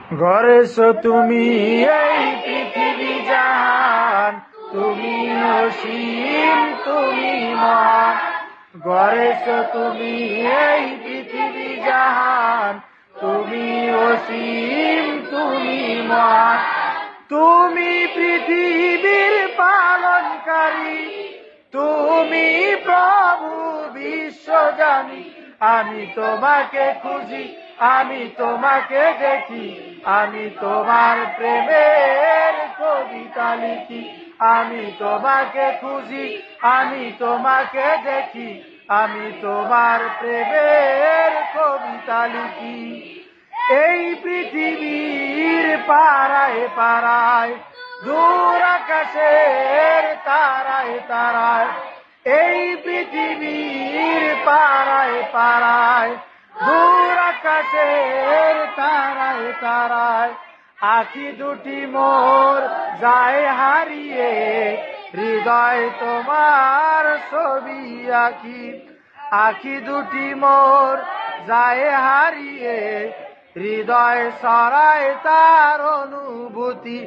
গড়েছো তুমি এই পৃথিবী জাহান, তুমি অসীম তুমি মহান। গড়েছো তুমি এই পৃথিবী জাহান, তুমি অসীম তুমি মহান। তুমি পৃথিবীর পালনকারী, তুমি প্রভু বিশ্বজানি। আমি তোমাকে খুঁজি, আমি তোমাকে দেখি, আমি তোমার প্রেমের কবিতা লিখি। আমি তোমাকে খুঁজি, আমি তোমাকে দেখি, আমি তোমার প্রেমের কবিতা লিখি। এই পৃথিবীর পাড়ায় পাড়ায়, দূর আকাশের তারায় তারায়, এই পৃথিবীর পাড়ায় পাড়ায়, দূর আকাশের তারায় তারায়, আখি দুটি মোর যায় হারিয়ে, হৃদয় তোমার ছবি আঁকি। আখি দুটি মোর যায় হারিয়ে, হৃদয় ছড়ায় তার অনুভূতি।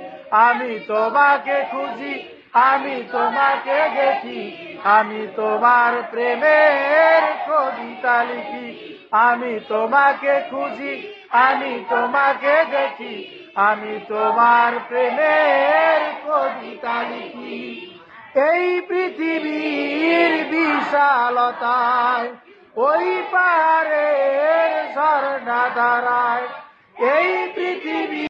আমি তোমাকে খুঁজি, আমি তোমাকে দেখি, আমি তোমার প্রেমের কবিতা লিখি। আমি তোমাকে খুঁজি, আমি তোমাকে দেখি, আমি তোমার প্রেমের কবিতা লিখি। এই পৃথিবীর বিশালতায়, ওই পাহাড়ের ঝর্ণা ধারায়, এই পৃথিবী